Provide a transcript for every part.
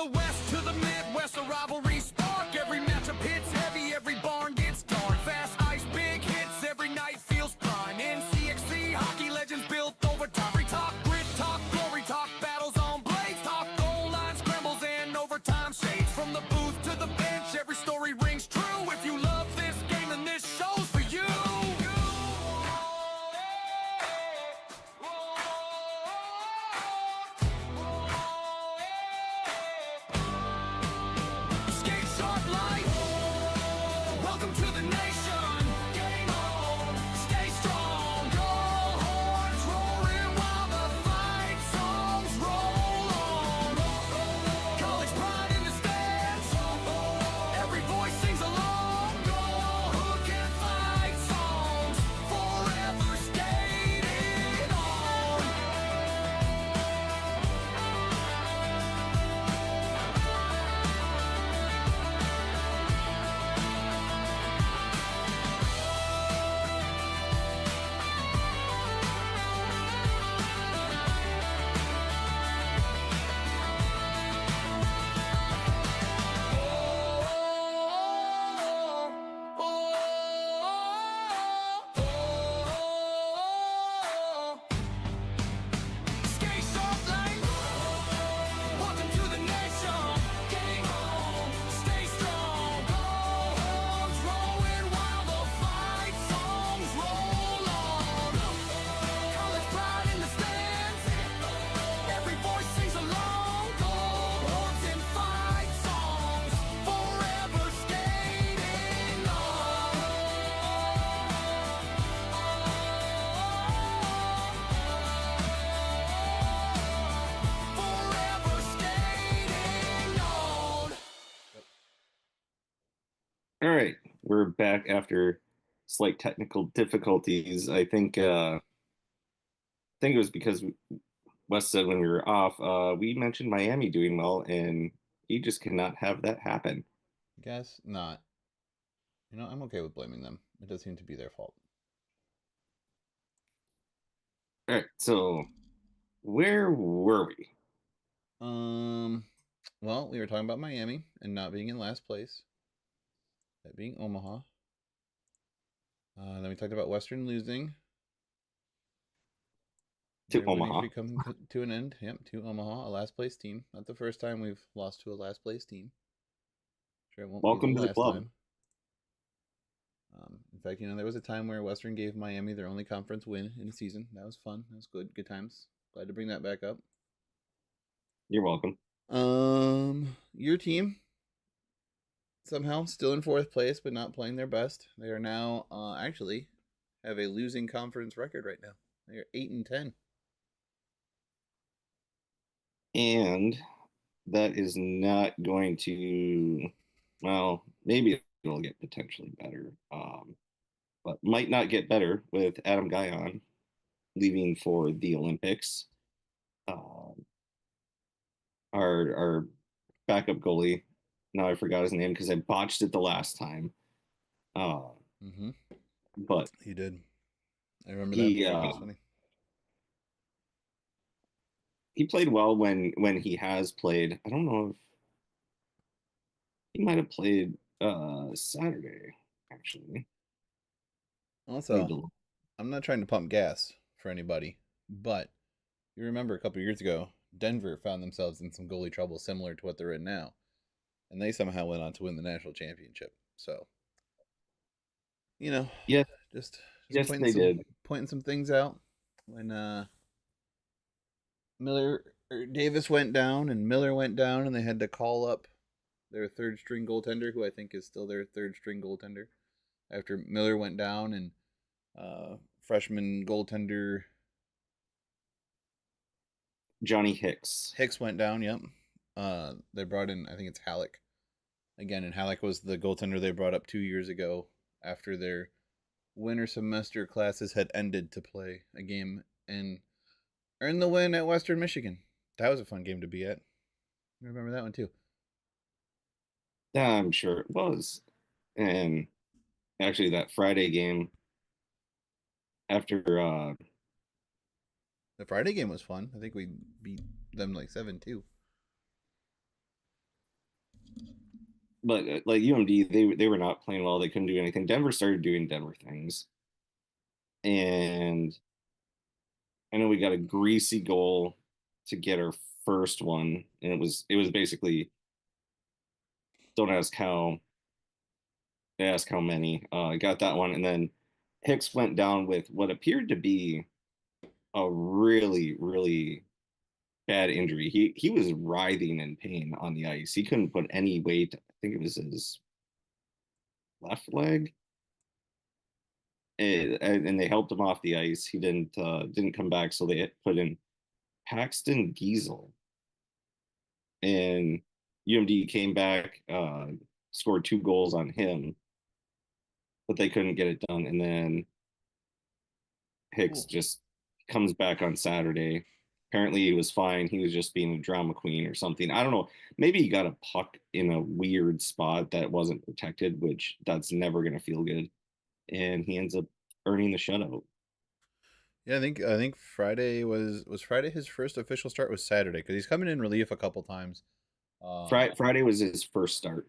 the west to the Midwest, a rivalry spark. Every matchup hits heavy, every barn gets dark. Fast ice, big hits, every night feels prime. NCHC, hockey legends built over time. Free talk, grit talk, glory talk, battles on blades. Talk, goal line scrambles and overtime shades. From the booth to the bench, every story rings true. If you love this game, then this show's for you. Skate sharp light. Welcome to the nation. Game on. Stay strong. Go horns roaring while the fight songs roll on. College pride in the stands. Every voice sings along. Go hook and fight songs. Forever skating on. Skate sharp lane. Welcome to the nation. Game on. Stay strong. Go horns rolling while the fight songs roll on. College pride in the stands. Every voice sings along. Go horns and fight songs. Forever skating on. Forever skating on. All right, we're back after slight technical difficulties. I think it was because Wes said when we were off, we mentioned Miami doing well, and he just cannot have that happen. Guess not. I'm okay with blaming them. It does seem to be their fault. All right, so where were we? Well, we were talking about Miami and not being in last place. That being Omaha. Then we talked about Western losing. To Their winning Omaha. streak coming to an end. Yep, to Omaha, a last place team. Not the first time we've lost to a last place team. Sure, it won't Welcome be to the the last club. time. In fact, there was a time where Western gave Miami their only conference win in a season. That was fun. That was good. Good times. Glad to bring that back up. You're welcome. Your team somehow still in fourth place, but not playing their best. They are now actually have a losing conference record right now. They are 8-10. And that is not going to, well, maybe it'll get potentially better, but might not get better with Adam Guyon leaving for the Olympics. Our backup goalie, now I forgot his name because I botched it the last time. But He did. I remember he that. That's funny. he played well when he has played. I don't know if he might have played Saturday actually. Also, I'm not trying to pump gas for anybody, but you remember a couple years ago, Denver found themselves in some goalie trouble similar to what they're in now, and they somehow went on to win the national championship. So, Yes, just yes, pointing they some did. pointing some things out when Davis went down and Miller went down, and they had to call up their third string goaltender, who I think is still their third string goaltender, after Miller went down, and freshman goaltender Johnny Hicks. Hicks went down. Yep. They brought in, I think it's Halleck again, and Halleck was the goaltender they brought up 2 years ago after their winter semester classes had ended to play a game and earn the win at Western Michigan. That was a fun game to be at. I remember that one too. I'm sure it was. And actually, that Friday game after The Friday game was fun. I think we beat them like 7-2. but like UMD, they were not playing well. They couldn't do anything. Denver started doing Denver things, and I know we got a greasy goal to get our first one, and it was basically don't ask how, ask how many. Got that one, and then Hicks went down with what appeared to be a really bad injury. He was writhing in pain on the ice. He couldn't put any weight. I think it was his left leg. And they helped him off the ice. He didn't come back, so they put in Paxton Giesel, and UMD came back, scored 2 goals on him, but they couldn't get it done. And then Hicks Ooh. just comes back on Saturday. Apparently, he was fine. He was just being a drama queen or something. I don't know. Maybe he got a puck in a weird spot that wasn't protected, which that's never going to feel good. And he ends up earning the shutout. Yeah, I think Friday was Friday his first official start was Saturday because he's coming in relief a couple times. Friday was his first start.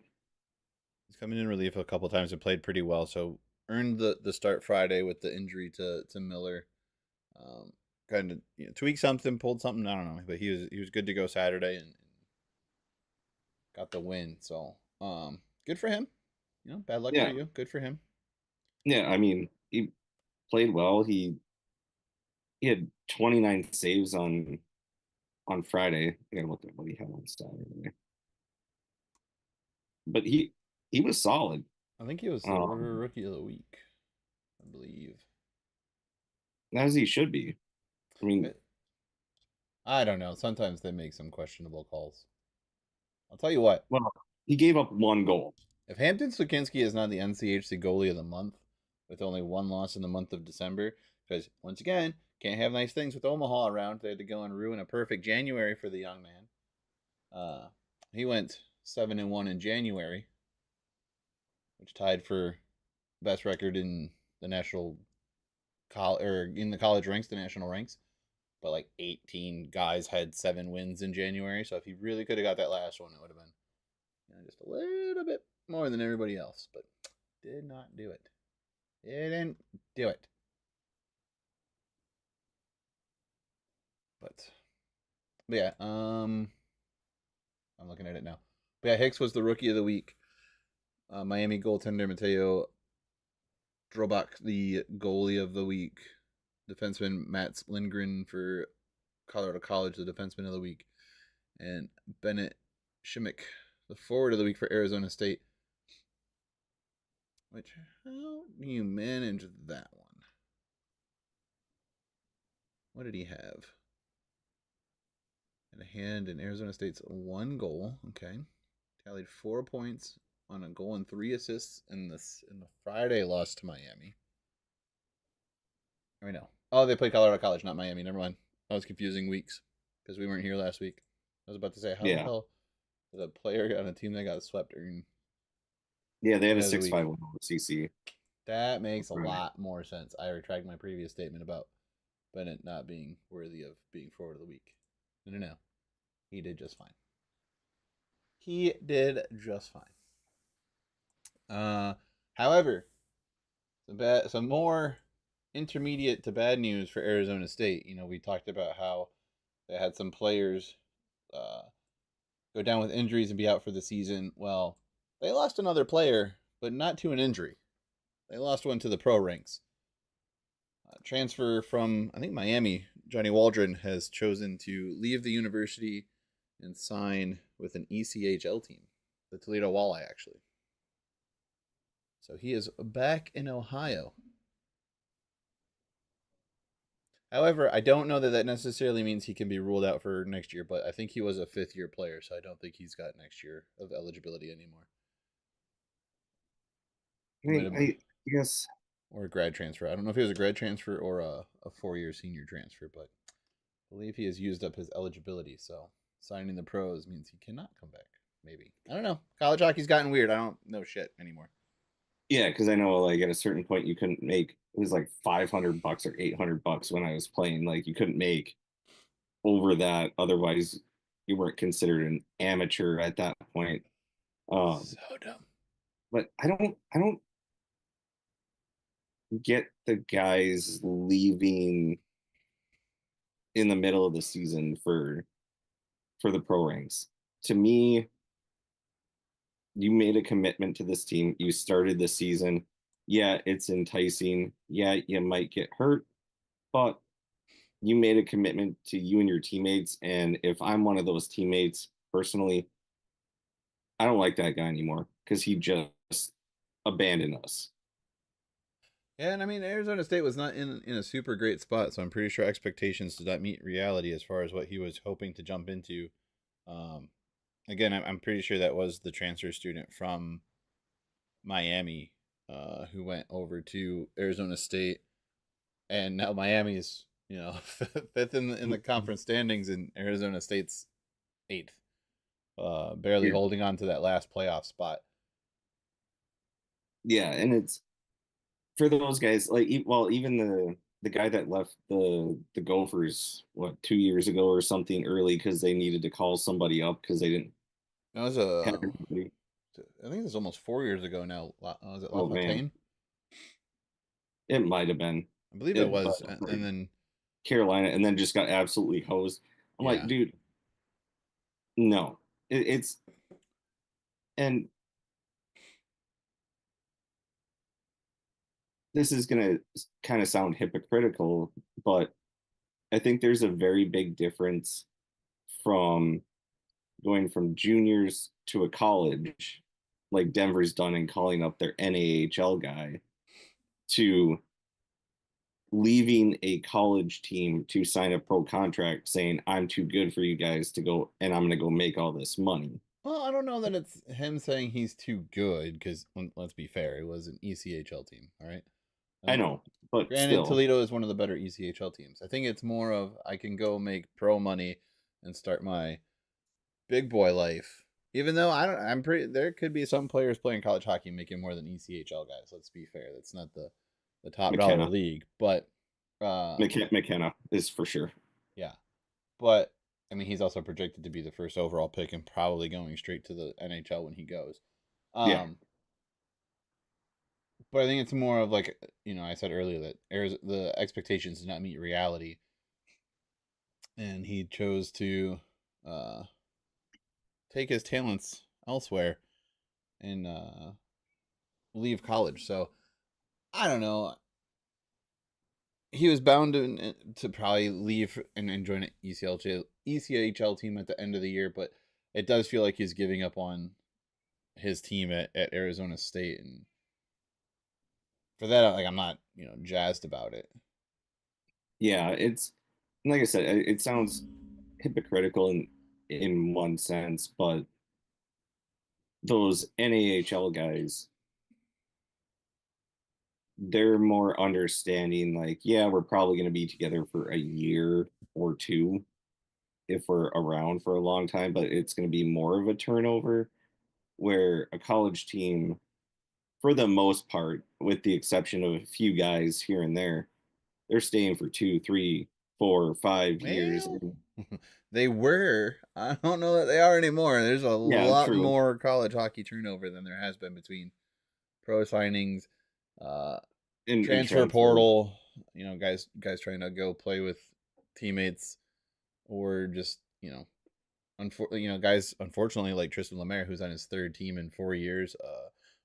He's coming in relief a couple times and played pretty well. So earned the start Friday with the injury to Miller. Kind of tweaked something, pulled something. I don't know, but he was good to go Saturday and got the win. So good for him. Bad luck for Yeah, you. Good for him. yeah. I mean, he played well. He had 29 saves on Friday. I gotta look at what he had on Saturday, but he was solid. I think he was the rookie of the week. I believe. As he should be. I mean, I don't know. Sometimes they make some questionable calls. I'll tell you what. well, he gave up 1 goal. If Hampton Slukinski is not the NCHC goalie of the month, with only one loss in the month of December, because once again, can't have nice things with Omaha around. They had to go and ruin a perfect January for the young man. He went 7-1 in January, which tied for best record in the national in the college ranks, the national ranks. But like 18 guys had 7 wins in January. So if he really could have got that last one, it would have been just a little bit more than everybody else. But did not do it. Didn't do it. But yeah, I'm looking at it now. But yeah, Hicks was the rookie of the week. Miami goaltender Mateo Drobak, the goalie of the week. Defenseman Mats Lindgren for Colorado College, the defenseman of the week. And Bennett Shimmick, the forward of the week for Arizona State. Which, how do you manage that one? What did he have? In a hand in Arizona State's 1 goal. Okay. Tallied 4 points on a goal and 3 assists in the Friday loss to Miami. I know. Oh, they played Colorado College, not Miami. Never mind. I was confusing weeks because we weren't here last week. I was about to say, how the hell did a player on a team that got swept earn? Yeah, they had a 6-5 win over CC. That makes a lot more sense. I retract my previous statement about Bennett not being worthy of being forward of the week. No. He did just fine. He did just fine. However, some more intermediate to bad news for Arizona State. We talked about how they had some players go down with injuries and be out for the season. Well, they lost another player, but not to an injury. They lost one to the pro ranks. Transfer from, I think, Miami, Johnny Waldron has chosen to leave the university and sign with an ECHL team, the Toledo Walleye, actually. So he is back in Ohio. However, I don't know that necessarily means he can be ruled out for next year, but I think he was a 5th-year player, so I don't think he's got next year of eligibility anymore. I guess. Or a grad transfer. I don't know if he was a grad transfer or a 4-year senior transfer, but I believe he has used up his eligibility, so signing the pros means he cannot come back. Maybe. I don't know. College hockey's gotten weird. I don't know shit anymore. Yeah, because I know like at a certain point you couldn't make, it was like $500 or $800 when I was playing. Like you couldn't make over that, otherwise you weren't considered an amateur at that point. So dumb. But I don't get the guys leaving in the middle of the season for the pro ranks. To me, you made a commitment to this team. You started the season. Yeah, it's enticing. Yeah, you might get hurt, but you made a commitment to you and your teammates. And if I'm one of those teammates personally, I don't like that guy anymore because he just abandoned us. Yeah, and I mean Arizona State was not in a super great spot, so I'm pretty sure expectations did not meet reality as far as what he was hoping to jump into. Um, Again, I'm pretty sure that was the transfer student from Miami, who went over to Arizona State, and now Miami's fifth in the conference standings, and Arizona State's eighth, barely Yeah, holding on to that last playoff spot. yeah, and it's for those guys like well, even the guy that left the Gophers what 2 years ago or something early because they needed to call somebody up because they didn't That was have anybody. I think this was almost 4 years ago now. Was it Oh man, LaFontaine? it might have been I believe it it, but was, and then Carolina, and then just got absolutely hosed. I'm like, yeah. dude, no, it's and this is gonna kind of sound hypocritical, but I think there's a very big difference from going from juniors to a college, like Denver's done, and calling up their NAHL guy, to leaving a college team to sign a pro contract saying, I'm too good for you guys to go and I'm going to go make all this money. Well, I don't know that it's him saying he's too good because let's be fair, it was an ECHL team, all right. I And know, but granted, still, Toledo is one of the better ECHL teams. I think it's more of I can go make pro money and start my big boy life. Even though I don't, I'm pretty. There could be some players playing college hockey making more than ECHL guys. Let's be fair. That's not the top dollar McKenna, league, but uh, McKenna is for sure. yeah. But I mean, he's also projected to be the first overall pick and probably going straight to the NHL when he goes. Yeah, Um, but I think it's more of like I said earlier that the expectations did not meet reality, and he chose to uh, take his talents elsewhere and leave college. So I don't know. He was bound to probably leave and join an ECHL team at the end of the year, but it does feel like he's giving up on his team at Arizona State, and for that, like I'm not jazzed about it. yeah. It's like I said, it sounds hypocritical in one sense, but those NAHL guys, they're more understanding. Like, yeah, we're probably going to be together for a year or two if we're around for a long time, but it's going to be more of a turnover. Where a college team, for the most part, with the exception of a few guys here and there, they're staying for 2, 3, 4, 5 years. Well, they were. I don't know that they are anymore. There's a Yeah, lot true. more college hockey turnover than there has been between pro signings, uh, In transfer transfer, portal. Guys trying to go play with teammates, or just guys. Unfortunately, like Tristan Lemaire, who's on his third team in 4 years.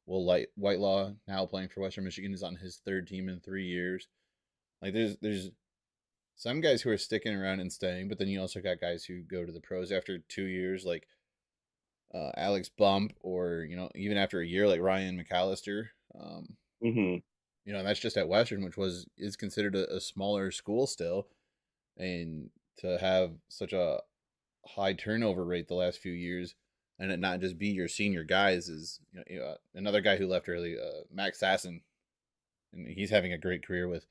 Will Whitelaw, now playing for Western Michigan, is on his third team in 3 years. Like there's some guys who are sticking around and staying, but then you also got guys who go to the pros after 2 years, like Alex Bump, or even after a year, like Ryan McAllister. hmm That's just at Western, which is considered a smaller school still, and to have such a high turnover rate the last few years, and it not just be your senior guys is another guy who left early, Max Sasson, and he's having a great career with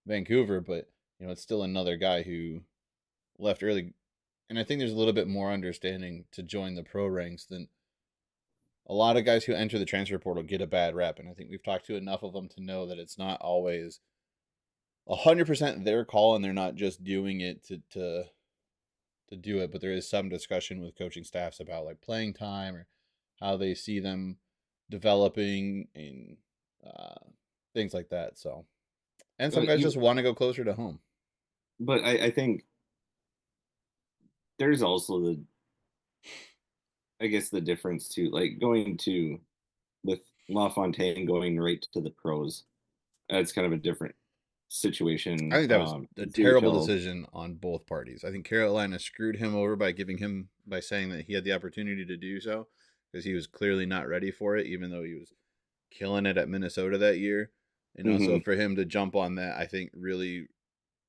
Vancouver, but it's still another guy who left early, and I think there's a little bit more understanding to join the pro ranks than a lot of guys who enter the transfer portal get a bad rep, and I think we've talked to enough of them to know that it's not always 100% their call, and they're not just doing it to do it, but there is some discussion with coaching staffs about like playing time or how they see them developing and things like that. So, and some But guys just want to go closer to home. I think there's also I guess the difference too, like going to with LaFontaine going right to the pros. That's kind of a different I situation. think that was a terrible NCHL. decision on both parties. I think Carolina screwed him over by saying that he had the opportunity to do so because he was clearly not ready for it, even though he was killing it at Minnesota that year. And also Hmm. for him to jump on that, I think really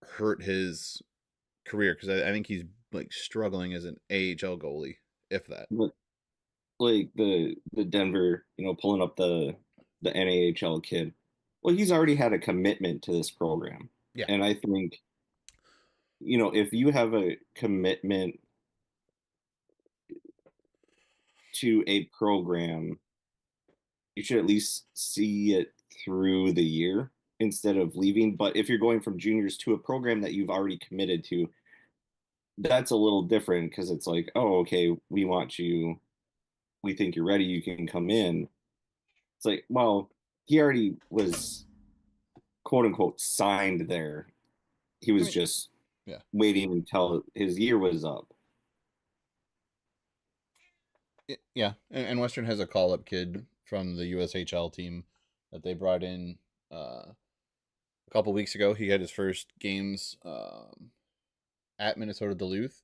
hurt his career because I think he's like struggling as an AHL goalie, if that. But like the Denver, pulling up the NAHL kid. Well, he's already had a commitment to this program, Yeah. and I think if you have a commitment to a program, you should at least see it through the year instead of leaving. But if you're going from juniors to a program that you've already committed to, that's a little different because it's like, oh, okay, we want you, we think you're ready, you can come in. It's like, well, he already was quote unquote signed there. He I was mean, just yeah. waiting until his year was up. Yeah. And Western has a call up kid from the USHL team that they brought in a couple weeks ago. He had his first games at Minnesota Duluth.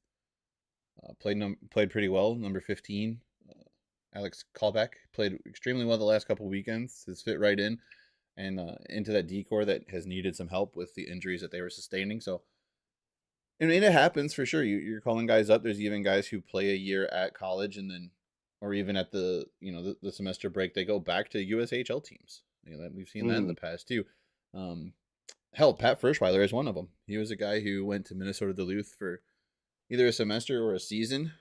Played pretty well. Number 15, Alex Callback played extremely well the last couple weekends. Has fit right in and into that decor that has needed some help with the injuries that they were sustaining. So, I mean, it happens for sure. You're calling guys up. There's even guys who play a year at college and then, or even at the semester break, they go back to USHL teams. We've seen that in the Mm. past too. Um, Hell, Pat Frischweiler is one of them. He was a guy who went to Minnesota Duluth for either a semester or a season.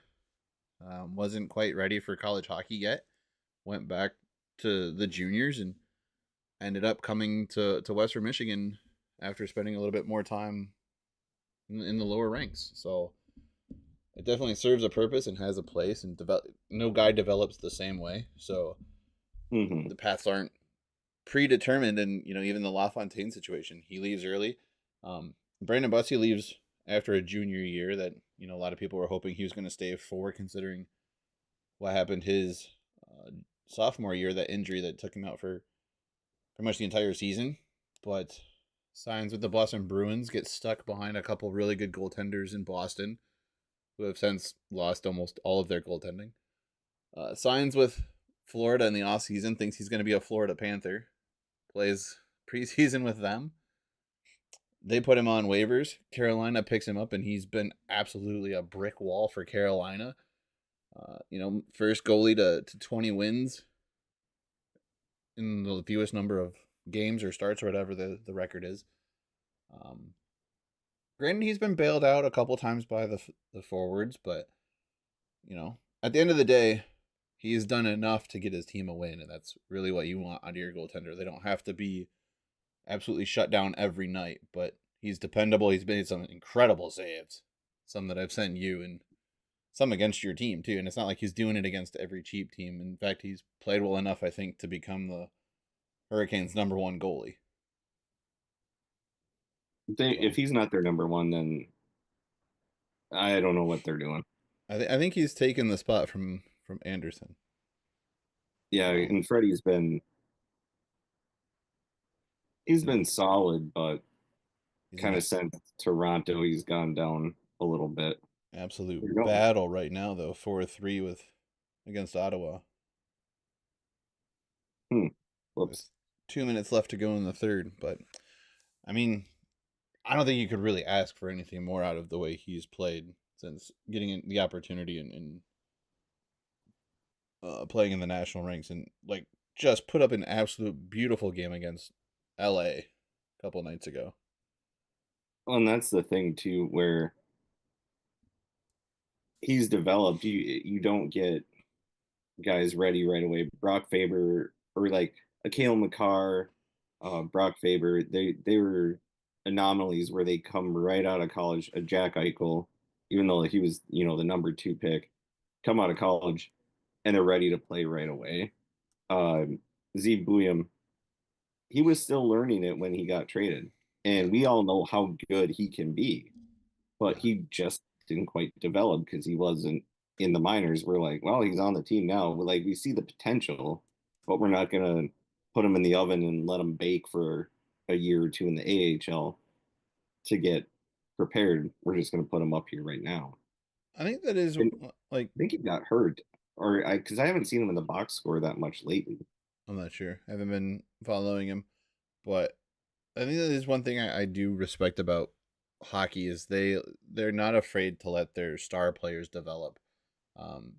Wasn't quite ready for college hockey yet. Went back to the juniors and ended up coming to Western Michigan after spending a little bit more time in the lower ranks. So it definitely serves a purpose and has a place. And no guy develops the same way. So Hmm. the paths aren't predetermined. And even the LaFontaine situation, he leaves early. Brandon Bussey leaves after a junior year that a lot of people were hoping he was going to stay for, considering what happened his sophomore year, that injury that took him out for pretty much the entire season. But signs with the Boston Bruins, get stuck behind a couple really good goaltenders in Boston, who have since lost almost all of their goaltending. Signs with Florida in the offseason, thinks he's going to be a Florida Panther, plays preseason with them. They put him on waivers. Carolina picks him up, and he's been absolutely a brick wall for Carolina. First goalie to 20 wins in the fewest number of games or starts or whatever the record is. Um, Granted, he's been bailed out a couple times by the forwards, but at the end of the day, he's done enough to get his team a win, and that's really what you want out of your goaltender. They don't have to be absolutely shut down every night, but he's dependable. He's made some incredible saves, some that I've sent you, and some against your team too. And it's not like he's doing it against every cheap team. In fact, he's played well enough, I think, to become the Hurricanes' number one goalie. If So he's not their number one, then I don't know what they're doing. I think he's taken the spot from Anderson. Yeah, Um, and Freddie's been he's you know, been solid, but he's in kind of that since Toronto, he's gone down a little bit. absolute They're going. battle right now, though. 4-3 with against Ottawa Hmm. with Whoops. 2 minutes left to go in the third. But I mean, I don't think you could really ask for anything more out of the way he's played since getting the opportunity and playing in the national ranks, and like just put up an absolute beautiful game against LA a couple nights ago. Well, and that's the thing too, where he's developed. You don't get guys ready right away. Brock Faber or like a Kale McCarr, Brock Faber, they were anomalies where they come right out of college. A Jack Eichel, even though he was the number two pick, come out of college, and they're ready to play right away. Um, Z Bouillon, he was still learning it when he got traded, and we all know how good he can be, but Yeah. he just didn't quite develop because he wasn't in the minors. We're like, well, he's on the team now. We're like, we see the potential, but we're not gonna put him in the oven and let him bake for a year or two in the AHL to get prepared. We're just gonna put him up here right now. I think that is And like, I think he got hurt, or I because I haven't seen him in the box score that much lately. I'm not sure. I haven't been following him, but I think that is one thing I do respect about hockey is they're not afraid to let their star players develop, um,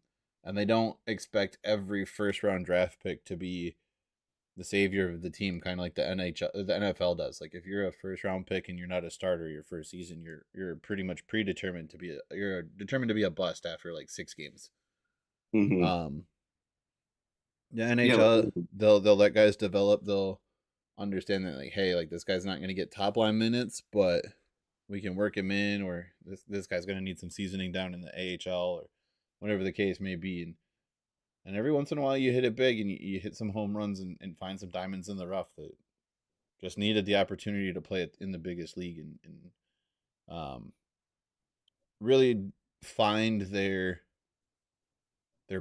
and they don't expect every first round draft pick to be the savior of the team, kind of like the NFL does. Like if you're a first round pick and you're not a starter your first season, you're pretty much predetermined to be you're determined to be a bust after like 6 games. Mm-hmm. Um, the Yeah, NHL they'll let guys develop. They'll understand that like, hey, like this guy's not going to get top line minutes, but we can work him in, or this guy's going to need some seasoning down in the AHL or whatever the case may be. And every once in a while you hit it big and you hit some home runs and find some diamonds in the rough that just needed the opportunity to play it in the biggest league and really find their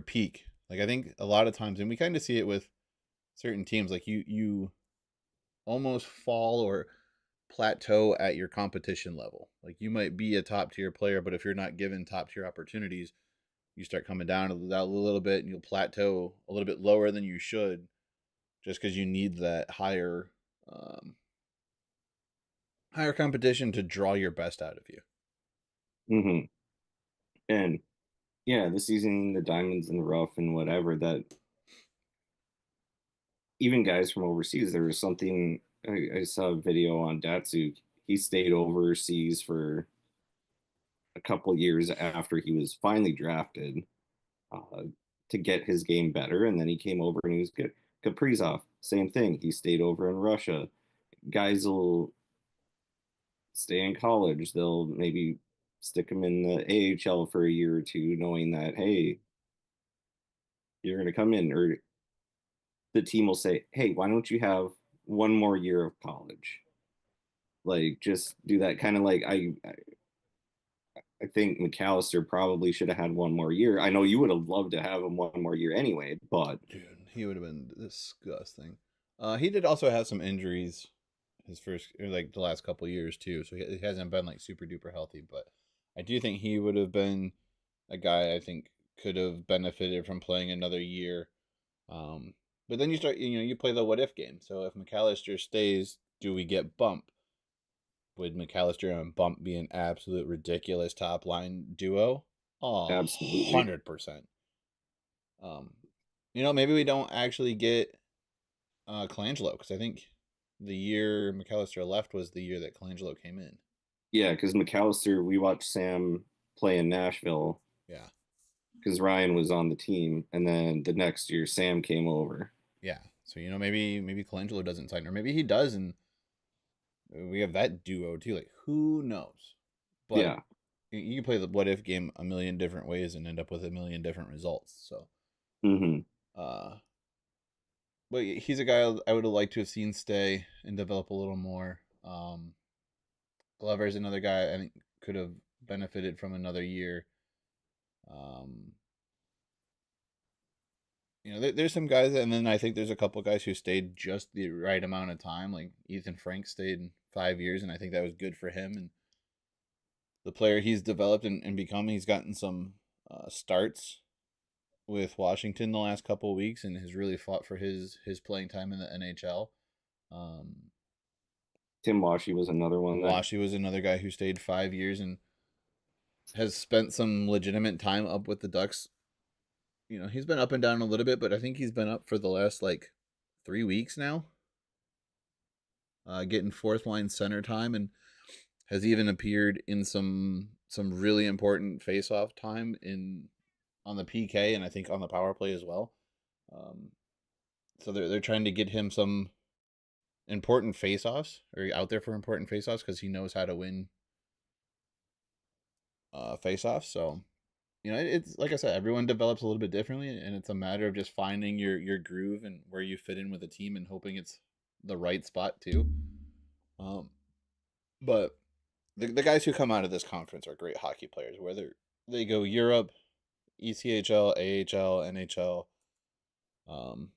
peak. Like I think a lot of times, and we kind of see it with certain teams, like you almost fall or plateau at your competition level. Like you might be a top tier player, but if you're not given top tier opportunities, you start coming down a little bit and you'll plateau a little bit lower than you should just because you need that um, higher competition to draw your best out of you. mm-hmm. And yeah, the season, the diamonds in the rough, and whatever that even guys from overseas, there was something I saw a video on Datsuk. He stayed overseas for a couple years after he was finally drafted uh, to get his game better, and then he came over and he was good. Kaprizov, same thing. He stayed over in Russia. Guys will stay in college. They'll maybe stick him in the AHL for a year or two, knowing that hey, you're going to come in, or the team will say, hey, why don't you have one more year of college? Like just do that kind of like I think McAllister probably should have had one more year. I know you would have loved to have him one more year anyway, but Dude, he would have been disgusting. He did also have some injuries his first, or like the last couple years too, so he hasn't been like super duper healthy. But I do think he would have been a guy I think could have benefited from playing another year. Um, but then you start, you play the what if game. So if McAllister stays, do we get Bump? Would McAllister and Bump be an absolute ridiculous top line duo? Oh, absolutely. 100%. Maybe we don't actually get Colangelo because I think the year McAllister left was the year that Colangelo came in. Yeah, because McAllister, we watched Sam play in Nashville Yeah, because Ryan was on the team, and then the next year Sam came over. yeah. So maybe Colangelo doesn't sign, or maybe he does, and we have that duo too. Like who knows? But Yeah. you can play the what if game a million different ways and end up with a million different results. So, Mm-hmm. uh, but he's a guy I would have liked to have seen stay and develop a little more. Glover's another guy I think could have benefited from another year. Um, there's some guys, and then I think there's a couple guys who stayed just the right amount of time. Like Ethan Frank stayed 5 years, and I think that was good for him and the player he's developed and become. He's gotten some starts with Washington the last couple of weeks, and has really fought for his playing time in the NHL. Um, Tim Washy was another one that Washi was another guy who stayed 5 years and has spent some legitimate time up with the Ducks. He's been up and down a little bit, but I think he's been up for the last like 3 weeks now, getting fourth line center time, and has even appeared in some really important face-off time on the PK and I think on the power play as well. Um, so they're trying to get him some important face-offs, or out there for important face-offs, because he knows how to win face-offs. So it's like I said, everyone develops a little bit differently, and it's a matter of just finding your groove and where you fit in with the team, and hoping it's the right spot too. Um, but the guys who come out of this conference are great hockey players, whether they go Europe, ECHL, AHL, NHL, um,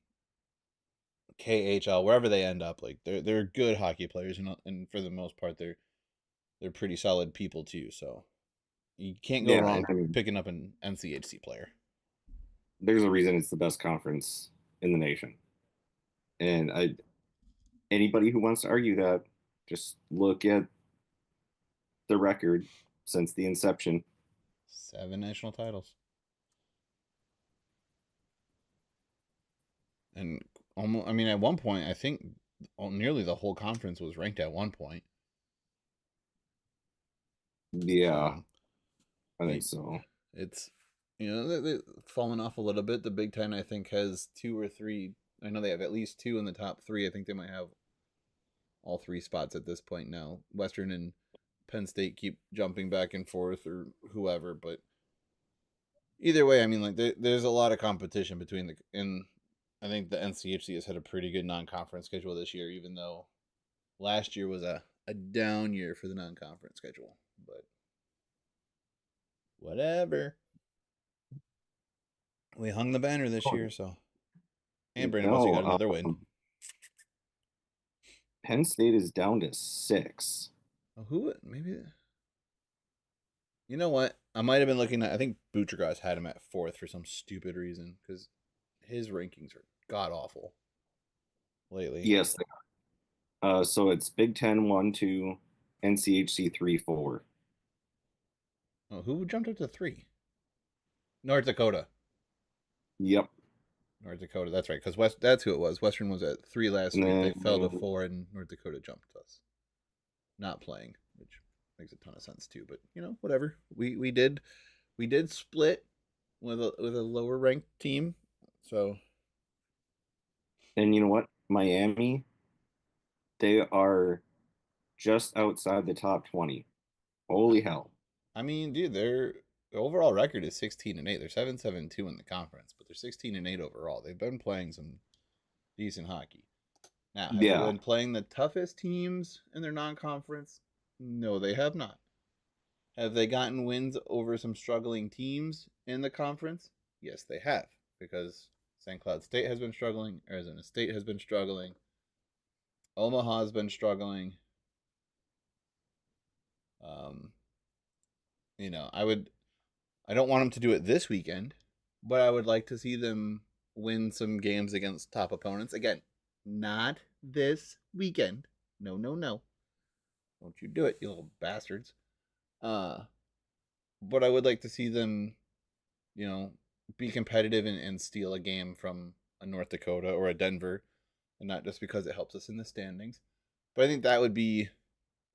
KHL, wherever they end up. Like they're good hockey players, and for the most part, they're pretty solid people too. So you can't go Yeah, wrong and I mean, picking up an NCHC player. there's a reason it's the best conference in the nation. And anybody who wants to argue that, just look at the record since the inception. 7 national titles, and almost. I mean, at one point, I think nearly the whole conference was ranked at one point. Yeah, So I think so. it's they've fallen off a little bit. The Big Ten, I think, has two or three. I know they have at least two in the top three. I think they might have all three spots at this point now. Western and Penn State keep jumping back and forth, or whoever. But either way, I mean, like there's a lot of competition between and I think the NCHC has had a pretty good non-conference schedule this year, even though last year was a down year for the non-conference schedule. But whatever. We hung the banner this year, so. And Brandon Bussey No, got another win. Penn State is down to 6. Oh, who? Maybe. You know what? I might have been looking at. I think Buchergras had him at 4th for some stupid reason because his rankings are god awful lately. Yes, they are. So it's Big Ten 1, 2, NCHC 3, 4. Oh, who jumped up to 3? North Dakota. Yep. North Dakota. That's right. Because that's who it was. Western was at 3 last And week. They then, fell to 4, and North Dakota jumped us. Not playing, which makes a ton of sense too. But whatever. We did split with a lower ranked team. So and you know what? Miami, they are just outside the top 20. Holy hell. I mean, dude, their overall record is 16-8. They're 7-7-2 in the conference, but they're 16-8 overall. They've been playing some decent hockey. Now, have they Yeah. been playing the toughest teams in their non-conference? No, they have not. Have they gotten wins over some struggling teams in the conference? Yes, they have, because St. Cloud State has been struggling, Arizona State has been struggling, Omaha has been struggling. Um, I don't want them to do it this weekend, but I would like to see them win some games against top opponents. Again, not this weekend. No, no, no. Don't you do it, you little bastards. But I would like to see them, be competitive and steal a game from a North Dakota or a Denver, and not just because it helps us in the standings. But I think that would be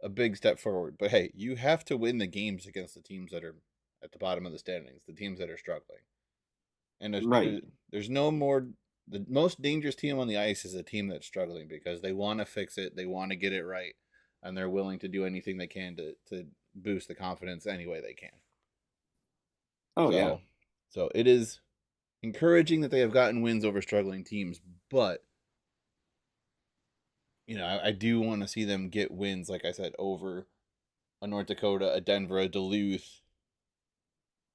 a big step forward. But hey, you have to win the games against the teams that are at the bottom of the standings, the teams that are struggling. And Right. there's no more. The most dangerous team on the ice is a team that's struggling because they want to fix it, they want to get it right, and they're willing to do anything they can to boost the confidence any way they can. Oh, So, yeah. so it is encouraging that they have gotten wins over struggling teams, but I do want to see them get wins, like I said, over a North Dakota, a Denver, a Duluth,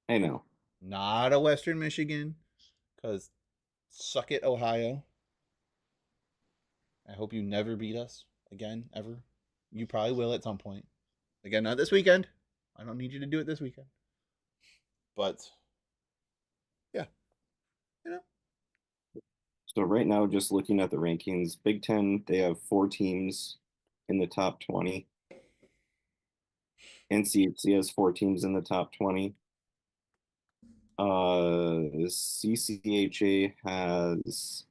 I know. not a Western Michigan, because suck it, Ohio. I hope you never beat us again, ever. You probably will at some point. Again, not this weekend. I don't need you to do it this weekend. But, yeah, you know. So right now, just looking at the rankings, Big Ten, they have 4 teams in the top 20. NCHC has 4 teams in the top 20. CCHA has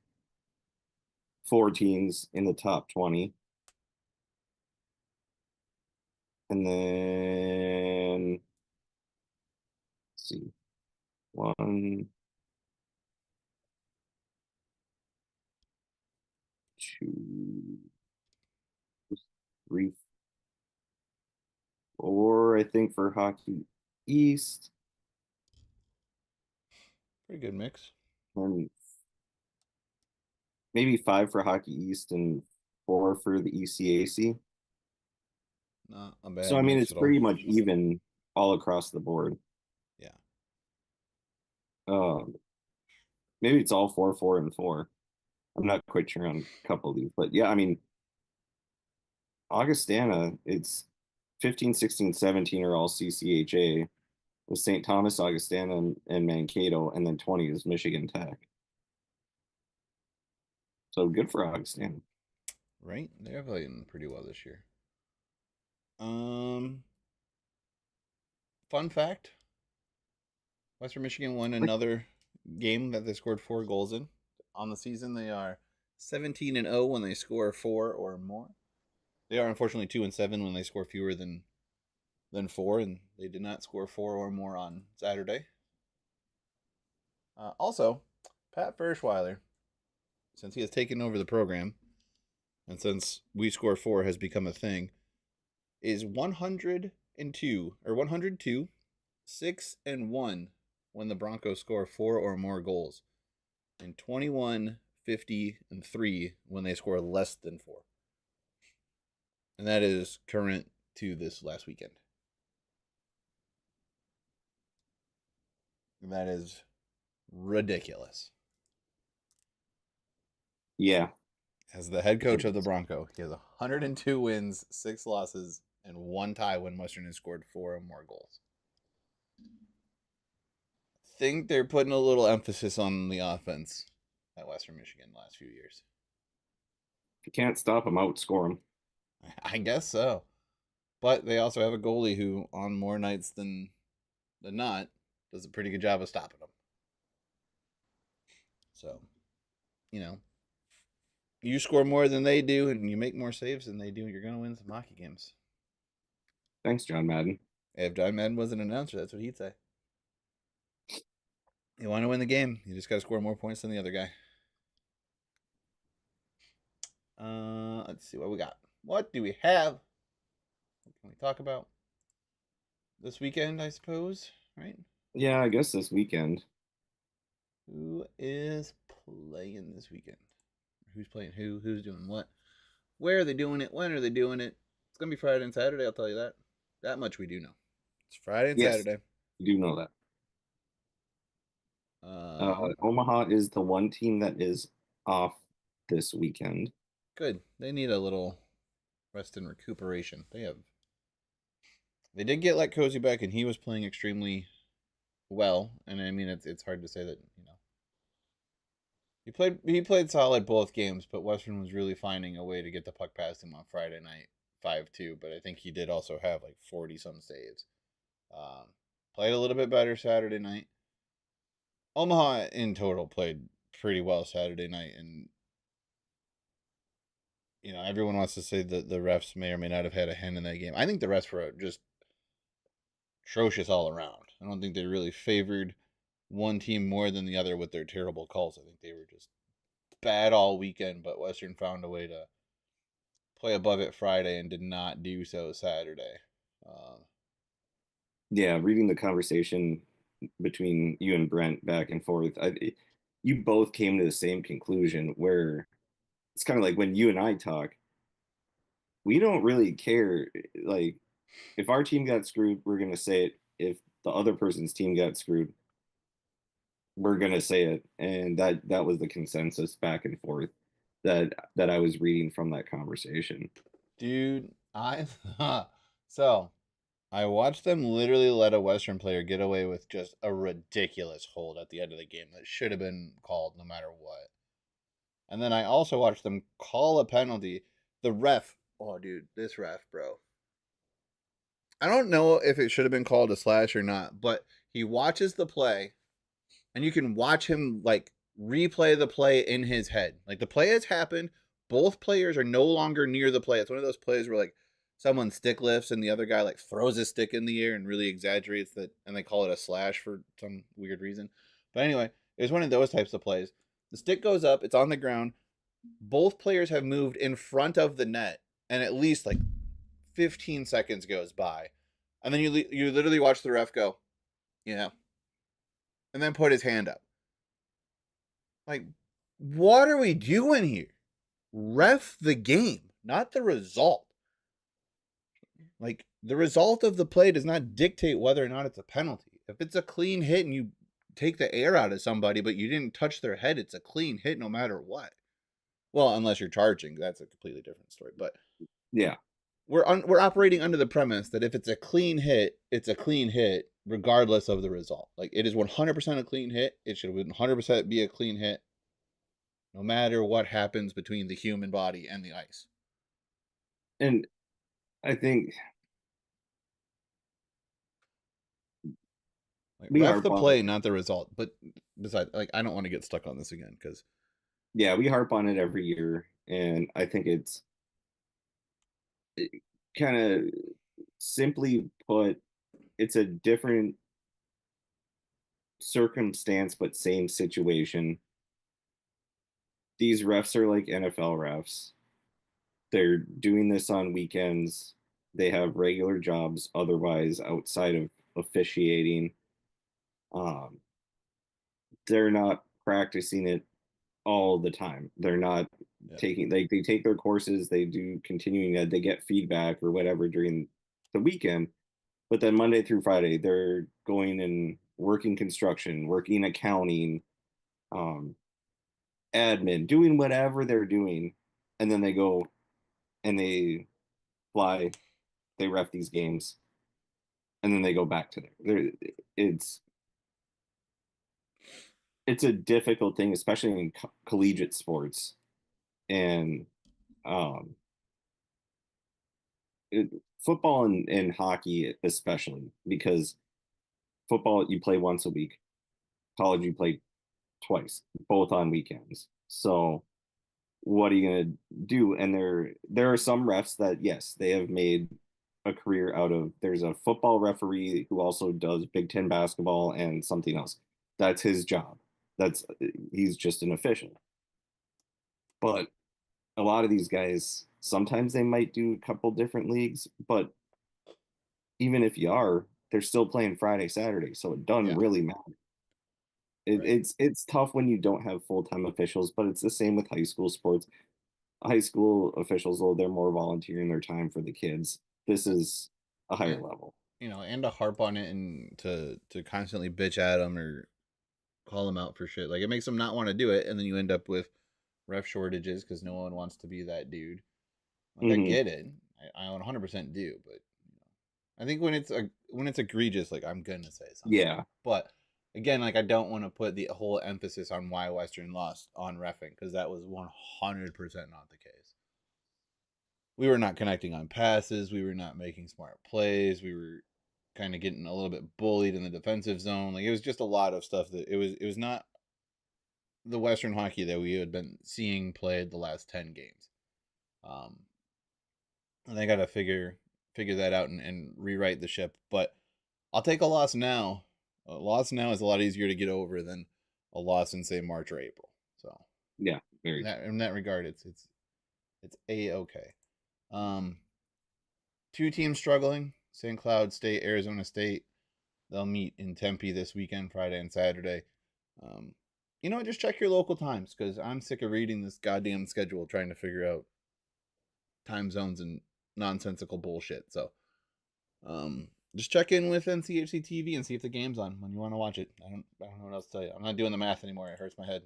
4 teams in the top 20. And then, let's see, 1, 2, 3, 4, I think, for Hockey East. Pretty good mix. and maybe 5 for Hockey East and 4 for the ECAC. Not a bad So I mean, mix it's at all. pretty much even all across the board. Yeah. Um, maybe it's all 4, 4, and 4. I'm not quite sure on a couple of these, but yeah, I mean, Augustana, it's 15, 16, 17 are all CCHA with St. Thomas, Augustana, and Mankato, and then 20 is Michigan Tech. So good for Augustana. Right? They're playing pretty well this year. Fun fact: Western Michigan won another game that they scored 4 goals in. On the season, they are 17-0 when they score 4 or more. They are unfortunately 2-7 when they score fewer than 4, and they did not score 4 or more on Saturday. Also, Pat Ferschweiler, since he has taken over the program, and since We Score 4 has become a thing, is 102 or 102, 6-1 when the Broncos score 4 or more goals, and 21, 50, and 3 when they score less than 4. And that is current to this last weekend. And that is ridiculous. Yeah. As the head coach of the Bronco, he has 102 wins, 6 losses, and 1 tie when Western has scored 4 or more goals. I think they're putting a little emphasis on the offense at Western Michigan the last few years. If you can't stop them, outscore them. I guess so. But they also have a goalie who, on more nights than not, does a pretty good job of stopping them. So, you score more than they do and you make more saves than they do, you're going to win some hockey games. Thanks, John Madden. If John Madden was an announcer, that's what he'd say. You want to win the game, you just got to score more points than the other guy. Let's see what we got. What do we have? What can we talk about? This weekend, I suppose, right? Yeah, I guess this weekend. Who is playing this weekend? Who's playing who? Who's doing what? Where are they doing it? When are they doing it? It's going to be Friday and Saturday, I'll tell you that. That much we do know. It's Friday and Yes, Saturday. you do know that. Omaha is the one team that is off this weekend. Good. They need a little rest and recuperation. They did get Let Cozy back, and he was playing extremely well. And I mean, it's hard to say that he played solid both games, but Western was really finding a way to get the puck past him on Friday night, 5-2. But I think he did also have like 40-some saves. Played a little bit better Saturday night. Omaha in total played pretty well Saturday night, and everyone wants to say that the refs may or may not have had a hand in that game. I think the refs were just atrocious all around. I don't think they really favored one team more than the other with their terrible calls. I think they were just bad all weekend, but Western found a way to play above it Friday and did not do so Saturday. Yeah, reading the conversation between you and Brent back and forth, you both came to the same conclusion where it's kind of like when you and I talk, we don't really care. Like, if our team got screwed, we're going to say it. If the other person's team got screwed, we're going to say it. And that was the consensus back and forth that I was reading from that conversation. Dude, so I watched them literally let a Western player get away with just a ridiculous hold at the end of the game that should have been called no matter what. And then I also watched them call a penalty. The ref, oh dude, this ref, bro. I don't know if it should have been called a slash or not, but he watches the play and you can watch him like replay the play in his head. Like the play has happened. Both players are no longer near the play. It's one of those plays where like someone stick lifts and the other guy like throws his stick in the air and really exaggerates that, and they call it a slash for some weird reason. But anyway, it was one of those types of plays. The stick goes up, it's on the ground. Both players have moved in front of the net, and at least like 15 seconds goes by. And then you literally watch the ref go, and then put his hand up. Like, what are we doing here? Ref the game, not the result. Like, the result of the play does not dictate whether or not it's a penalty. If it's a clean hit and you take the air out of somebody, but you didn't touch their head, it's a clean hit no matter what. Well, unless you're charging, that's a completely different story. But Yeah. we're operating under the premise that if it's a clean hit, it's a clean hit regardless of the result. Like, it is 100% a clean hit. It should 100% be a clean hit no matter what happens between the human body and the ice. And I think Like, we ref the harp on play, it. not the result. But besides, like, I don't want to get stuck on this again because Yeah, we harp on it every year, and I think it's kind of simply put, it's a different circumstance but same situation. These refs are like NFL refs. They're doing this on weekends. They have regular jobs otherwise outside of officiating. Um, they're not practicing it all the time. They're not taking they take their courses, they do continuing ed, they get feedback or whatever during the weekend, but then Monday through Friday they're going and working construction, working accounting, um, admin, doing whatever they're doing, and then they go and they fly, they ref these games, and then they go back to there. It's it's a difficult thing, especially in collegiate sports, and um, it, football and hockey especially, because football you play once a week, college you play twice, both on weekends. So what are you gonna do? And there are some refs that yes, they have made a career out of. There's a football referee who also does Big Ten basketball and something else. That's his job. That's he's just an official. But a lot of these guys, sometimes they might do a couple different leagues, but even if you are, they're still playing Friday, Saturday, so it doesn't yeah, really matter. right. It's tough when you don't have full time officials, but it's the same with high school sports. High school officials, though, they're more volunteering their time for the kids. This is a higher And level. and to harp on it and to constantly bitch at them or call them out for shit. Like, it makes them not want to do it, and then you end up with ref shortages because no one wants to be that dude. Like, I Hmm. get it, I 100% do, but I think when it's egregious, like, I'm gonna say something. Yeah. But again, like, I don't want to put the whole emphasis on why Western lost on refing because that was 100% not the case. We were not connecting on passes. We were not making smart plays. We were kind of getting a little bit bullied in the defensive zone. Like, it was just a lot of stuff that it was not the Western hockey that we had been seeing played the last 10 games. Um, and they got to figure that out and rewrite the ship. But I'll take a loss now. A loss now is a lot easier to get over than a loss in, say, March or April. So Yeah. in Very that in that regard, it's a okay. Um, two teams struggling: St. Cloud State, Arizona State. They'll meet in Tempe this weekend, Friday and Saturday. Um, just check your local times because I'm sick of reading this goddamn schedule trying to figure out time zones and nonsensical bullshit. So, just check in with NCHC TV and see if the game's on when you want to watch it. I don't know what else to tell you. I'm not doing the math anymore. It hurts my head.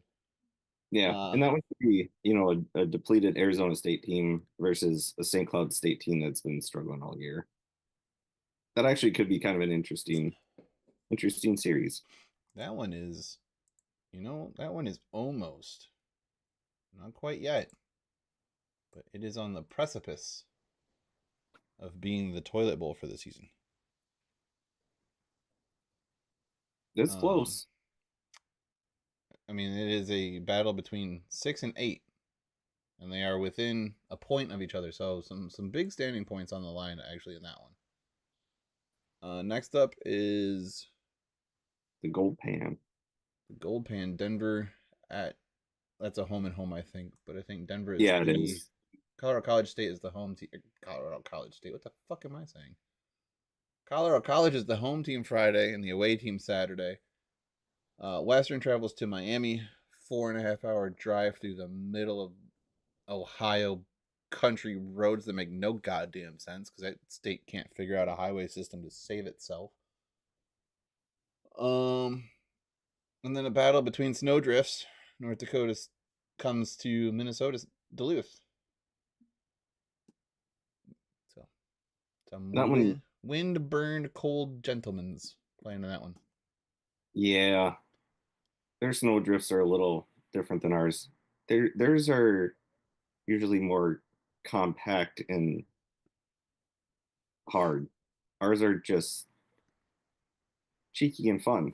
Yeah, Uh, and that would be, a depleted Arizona State team versus a St. Cloud State team that's been struggling all year. That actually could be kind of an interesting series. that one is, that one is almost, not quite yet, but it is on the precipice of being the toilet bowl for the season. It's Um, close. I mean, it is a battle between 6 and 8, and they are within a point of each other. So some big standing points on the line actually in that one. Next up is The gold pan. the Gold Pan Denver at that's a home and home I think, but I think Denver is Yeah, it the is. Colorado College State is the home team. Colorado College State. What the fuck am I saying? Colorado College is the home team Friday and the away team Saturday. Western travels to Miami 4.5 hour drive through the middle of Ohio country roads that make no goddamn sense because that state can't figure out a highway system to save itself. And then a battle between snowdrifts. North Dakota comes to Minnesota's Duluth. So some That one, wind burned cold gentlemen's playing in that one. yeah, their snow drifts are a little different than ours. Theirs are usually more compact and hard. Ours are just cheeky and fun.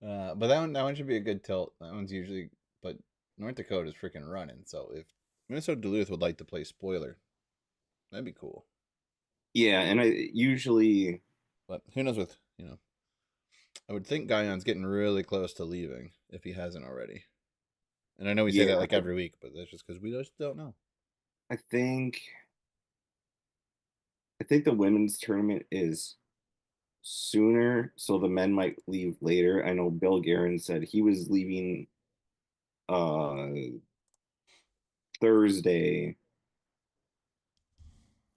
But that one should be a good tilt. That one's usually, but North Dakota's freaking running. So if Minnesota Duluth would like to play spoiler, that'd be cool. Yeah, and I usually, But who knows with I would think Guyon's getting really close to leaving if he hasn't already. And I know we say that yeah, like every week, but that's just because we just don't know. I think the women's tournament is sooner, so the men might leave later. I know Bill Guerin said he was leaving uh Thursday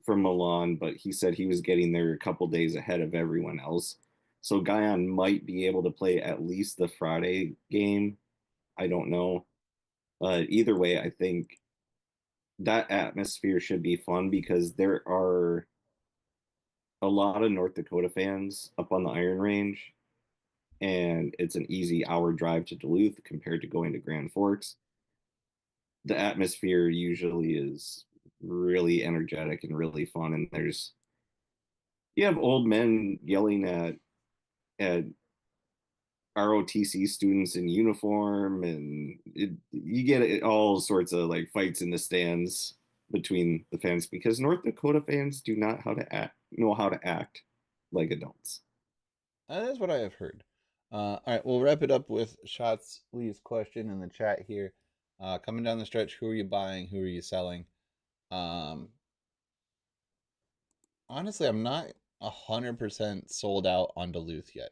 from Milan, but he said he was getting there a couple days ahead of everyone else. So Guyon might be able to play at least the Friday game. I don't know. Either way, I think that atmosphere should be fun because there are a lot of North Dakota fans up on the Iron Range, and it's an easy hour drive to Duluth compared to going to Grand Forks. The atmosphere usually is really energetic and really fun, and you have old men yelling at ROTC students in uniform, and you get all sorts of like fights in the stands between the fans because North Dakota fans do not know how to act like adults. That's what I have heard. All right, we'll wrap it up with Shots Lee's question in the chat here. Coming down the stretch, who are you buying? Who are you selling? Um, Honestly, I'm not 100% sold out on Duluth yet.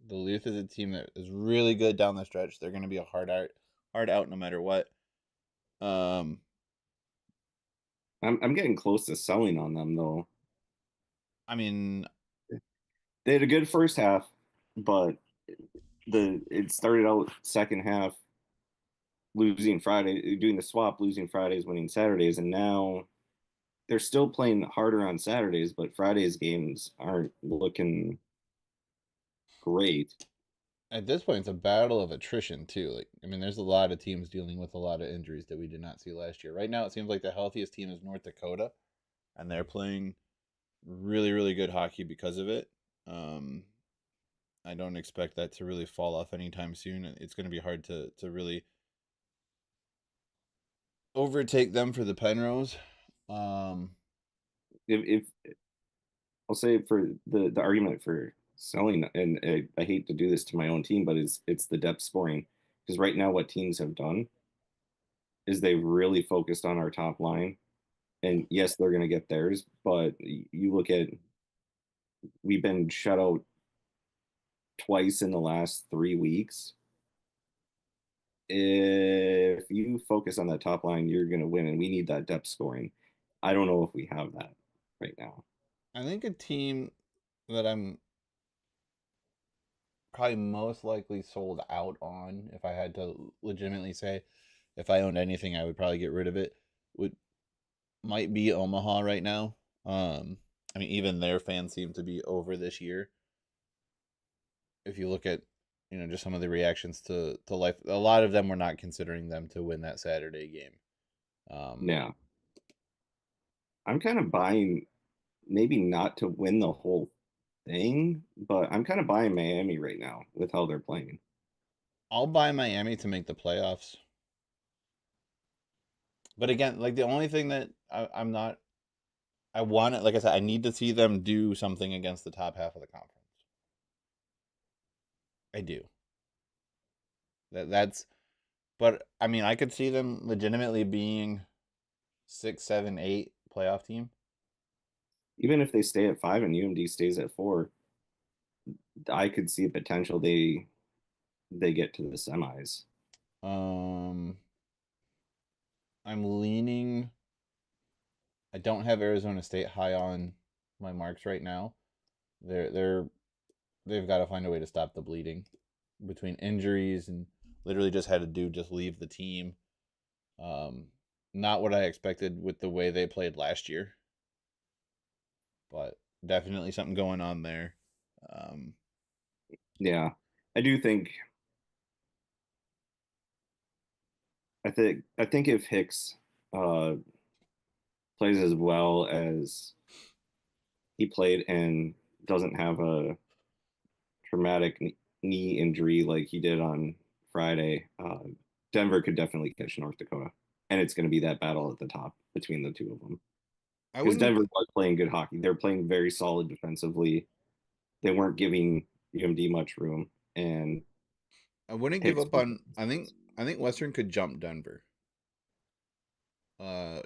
Duluth is a team that is really good down the stretch. They're going to be a hard out no matter what. Um, I'm getting close to selling on them though. I mean, They had a good first half, but it started out second half losing Friday, doing the swap, losing Fridays, winning Saturdays, and now they're still playing harder on Saturdays, but Fridays games aren't looking great. at this point, it's a battle of attrition too. Like, I mean, there's a lot of teams dealing with a lot of injuries that we did not see last year. Right now, it seems like the healthiest team is North Dakota, and they're playing really, really good hockey because of it. Um, I don't expect that to really fall off anytime soon. It's going to be hard to really overtake them for the Penrose. Um, If I'll say for the argument for selling, and I hate to do this to my own team, but it's the depth scoring because right now what teams have done is they've really focused on our top line, and yes, they're going to get theirs, but you look at we've been shut out twice in the last 3 weeks. If you focus on that top line, you're going to win, and we need that depth scoring. I don't know if we have that right now. I think a team that I'm probably most likely sold out on, if I had to legitimately say, if I owned anything, I would probably get rid of it. Would Might be Omaha right now. I mean, even their fans seem to be over this year. If you look at, just some of the reactions to life, a lot of them were not considering them to win that Saturday game. Yeah, I'm kind of buying maybe not to win the whole thing, but I'm kind of buying Miami right now with how they're playing. I'll buy Miami to make the playoffs. But again, like the only thing that I'm not, I want it, like I said, I need to see them do something against the top half of the conference. I do. That's, but I mean, I could see them legitimately being 6, 7, 8 playoff team. Even if they stay at 5 and UMD stays at 4, I could see a potential they get to the semis. I'm leaning. I don't have Arizona State high on my marks right now. They've got to find a way to stop the bleeding between injuries and literally just had a dude just leave the team. Not what I expected with the way they played last year, but definitely something going on there. Yeah, I do think. I think if Hicks uh, plays as well as he played and doesn't have a traumatic knee injury like he did on Friday, Denver could definitely catch North Dakota, and it's going to be that battle at the top between the two of them. I Because wouldn't. Denver was playing good hockey. They're playing very solid defensively. They weren't giving UMD much room, and I wouldn't give Hicks. up on. I think Western could jump Denver.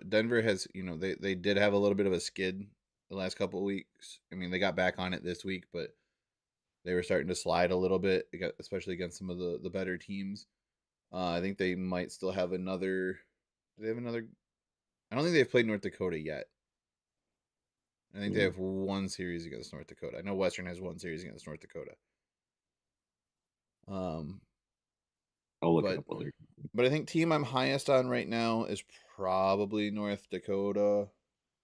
Denver has, they did have a little bit of a skid the last couple of weeks. I mean, they got back on it this week, but they were starting to slide a little bit, especially against some of the better teams. I think they might still have another. Do they have another? I don't think they've played North Dakota yet. I think they have one series against North Dakota. I know Western has one series against North Dakota. I'll look it up later. But I think team I'm highest on right now is probably North Dakota,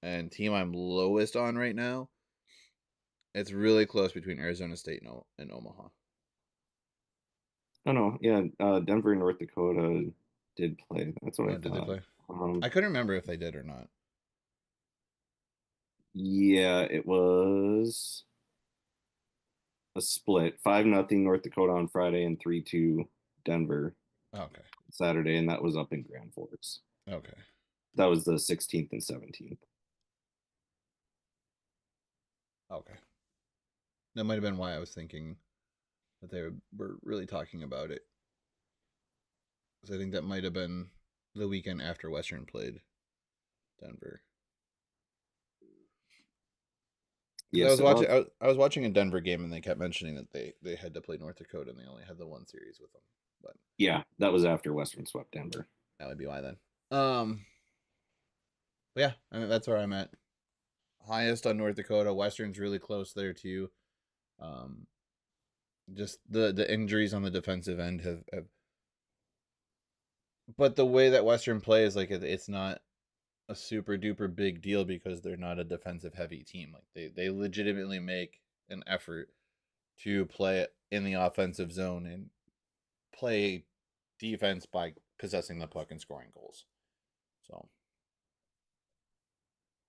and team I'm lowest on right now, it's really close between Arizona State and Omaha. Oh no, yeah, Denver and North Dakota did play. That's what I Did they thought. play? I couldn't remember if they did or not. Yeah, it was a split 5-0 North Dakota on Friday and 3-2 Denver Okay. Saturday, and that was up in Grand Forks. Okay. That was the 16th and 17th. Okay. That might have been why I was thinking that they were really talking about it. Because I think that might have been the weekend after Western played Denver. Yes, I was watching a Denver game and they kept mentioning that they had to play North Dakota and they only had the one series with them. But yeah, that was after Western swept Denver. that would be why then. But yeah, I mean that's where I'm at. Highest on North Dakota. Western's really close there too. Just the injuries on the defensive end have but the way that Western plays, like it's not a super duper big deal because they're not a defensive heavy team. Like they legitimately make an effort to play in the offensive zone and play defense by possessing the puck and scoring goals. So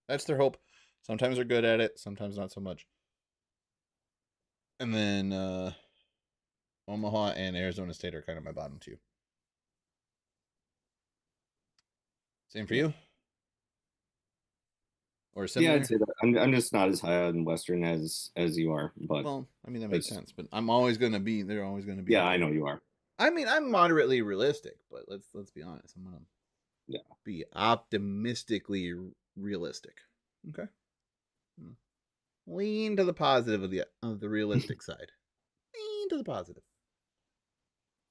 that's their hope. Sometimes they're good at it, sometimes not so much. And then Omaha and Arizona State are kind of my bottom two. Same for you? Or similar? Yeah, I'd say that. I'm just not as high on Western as you are, but Well, I mean that makes sense. But I'm always gonna be. They're always gonna be. yeah, I know you are. I mean, I'm moderately realistic, but let's be honest. I'm gonna be optimistically realistic. Okay. Lean to the positive of the realistic side. Lean to the positive.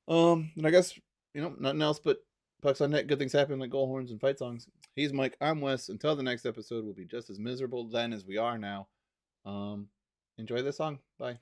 And I guess nothing else but pucks on net. Good things happen like goal horns and fight songs. He's Mike. I'm Wes. Until the next episode, we'll be just as miserable then as we are now. Enjoy this song. Bye.